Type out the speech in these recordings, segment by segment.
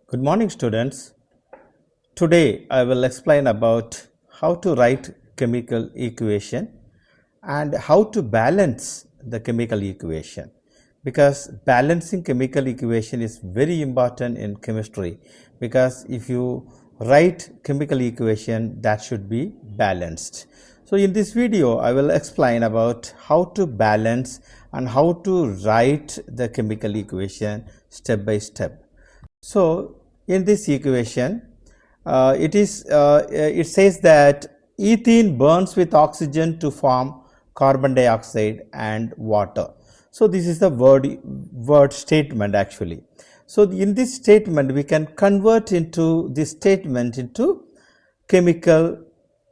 Good morning, students. Today I will explain about how to write chemical equation and how to balance the chemical equation, because balancing chemical equation is very important in chemistry, because if you write chemical equation, that should be balanced. So in this video I will explain about how to balance and how to write the chemical equation step by step. So in this equation, it says that ethene burns with oxygen to form carbon dioxide and water. So this is the word statement actually. So in this statement we can convert into this statement into chemical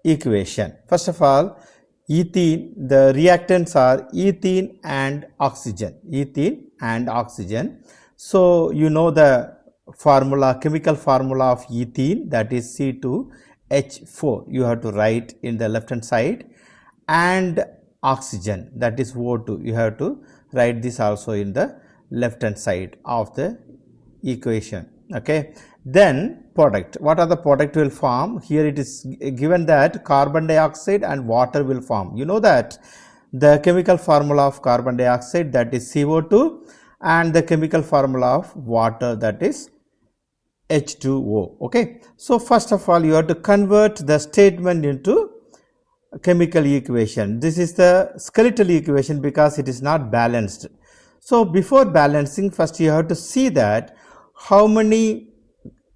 equation. First of all, ethene, the reactants are ethene and oxygen. Ethene and oxygen. So you know the formula, chemical formula of ethene, that is C2H4. You have to write in the left hand side, and oxygen, that is O2. You have to write this also in the left hand side of the equation. Okay. Then product. What are the product will form? Here it is given that carbon dioxide and water will form. You know that the chemical formula of carbon dioxide, that is CO2, and the chemical formula of water, that is H2O. Okay. So first of all you have to convert the statement into chemical equation. This is the skeletal equation because it is not balanced. So before balancing, first you have to see that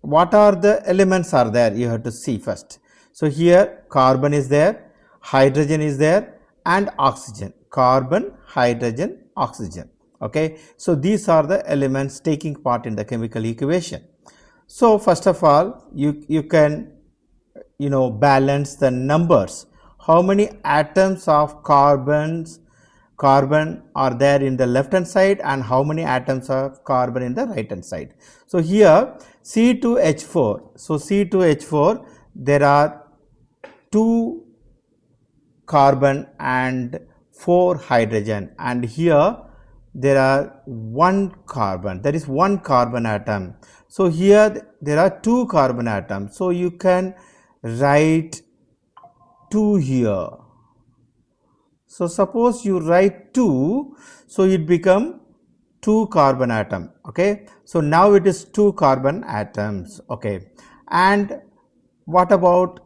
what are the elements are there, you have to see first. So here carbon is there, hydrogen is there, and oxygen. Carbon, hydrogen, oxygen. Okay. So these are the elements taking part in the chemical equation. So first of all you can balance the numbers. How many atoms of carbon are there in the left hand side and how many atoms of carbon in the right hand side. So here C2H4. So C2H4, there are 2 carbon and 4 hydrogen, and here there are 1 carbon, that is 1 carbon atom. So here there are 2 carbon atoms. So you can write 2 here. So suppose you write 2, so it become 2 carbon atom. Okay. So now it is 2 carbon atoms. Okay. And what about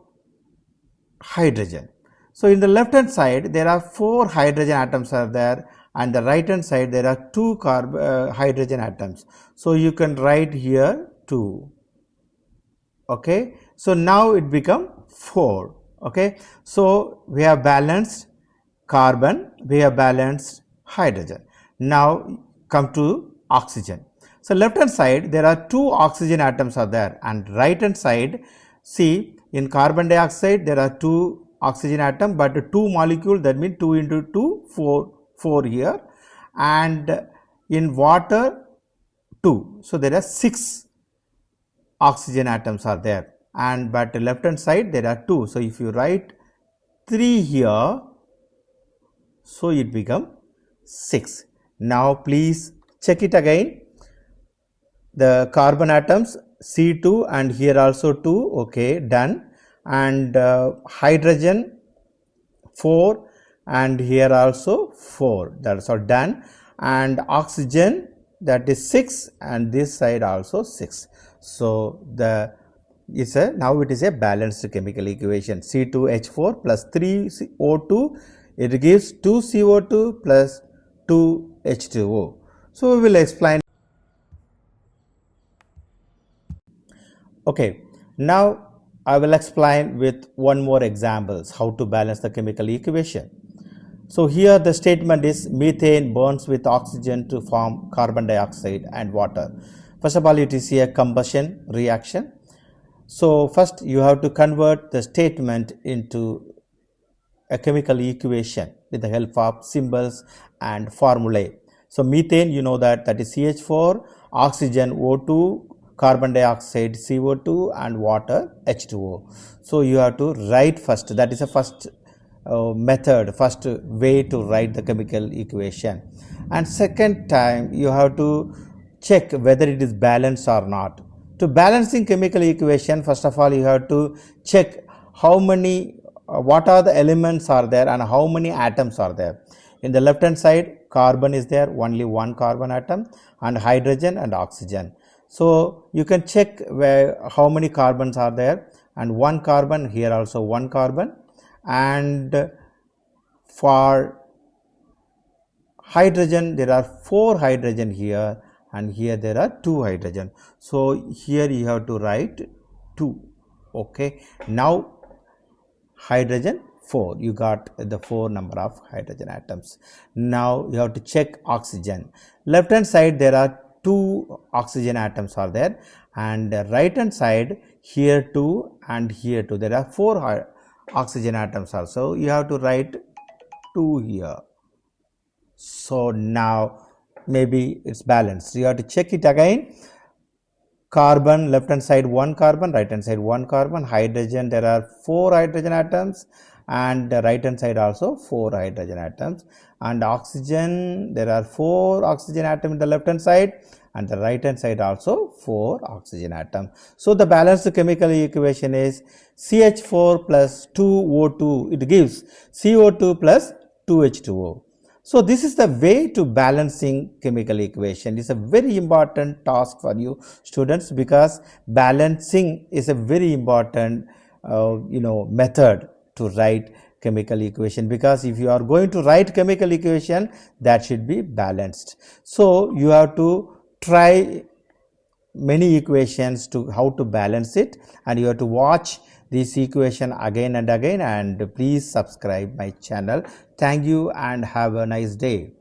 hydrogen? So in the left hand side there are 4 hydrogen atoms are there, and the right hand side there are 2 hydrogen atoms. So you can write here 2. Okay. So now it become 4. Okay. So we have balanced carbon, we have balanced hydrogen. Now come to oxygen. So left hand side there are 2 oxygen atoms are there, and right hand side, see, in carbon dioxide there are 2 oxygen atom, but 2 molecule, that means 2 into 2, 4 here, and in water 2. So there are 6 oxygen atoms are there, and but left hand side there are 2. So if you write 3 here, so it become 6. Now please check it again. The carbon atoms C2 and here also 2. Okay, done. And hydrogen 4 and here also 4. That's all done. And oxygen, that is 6, and this side also 6. So now it is a balanced chemical equation. C2H4 plus 3O2, it gives 2 CO2 plus 2 H2O. So we will explain. Okay, now I will explain with one more examples how to balance the chemical equation. So here the statement is methane burns with oxygen to form carbon dioxide and water. First of all, it is a combustion reaction. So first you have to convert the statement into a chemical equation with the help of symbols and formulae. So methane, you know that is CH4, oxygen O2, carbon dioxide CO2, and water H2O. So you have to write first, that is the first method, first way to write the chemical equation. And second time you have to check whether it is balanced or not. To balancing chemical equation, first of all you have to check how many what are the elements are there and how many atoms are there. In the left hand side, carbon is there, only one carbon atom, and hydrogen and oxygen. So you can check how many carbons are there, and one carbon, here also one carbon, and for hydrogen there are 4 hydrogen here, and here there are 2 hydrogen. So here you have to write 2. Okay, now hydrogen 4, you got the 4 number of hydrogen atoms. Now you have to check oxygen. Left hand side there are 2 oxygen atoms are there, and right hand side here 2 and here 2, there are 4 oxygen atoms also. You have to write 2 here. So now maybe it's balanced. You have to check it again. Carbon, left hand side 1 carbon, right hand side 1 carbon. Hydrogen, there are 4 hydrogen atoms, and right hand side also 4 hydrogen atoms. And oxygen, there are 4 oxygen atoms in the left hand side, and the right hand side also 4 oxygen atoms. So the balanced chemical equation is CH4 plus 2O2, it gives CO2 plus 2H2O. So this is the way to balancing chemical equation. It's a very important task for you students, because balancing is a very important method to write chemical equation, because if you are going to write chemical equation, that should be balanced. So you have to try many equations to how to balance it, and you have to watch this equation again and again, and please subscribe my channel. Thank you and have a nice day.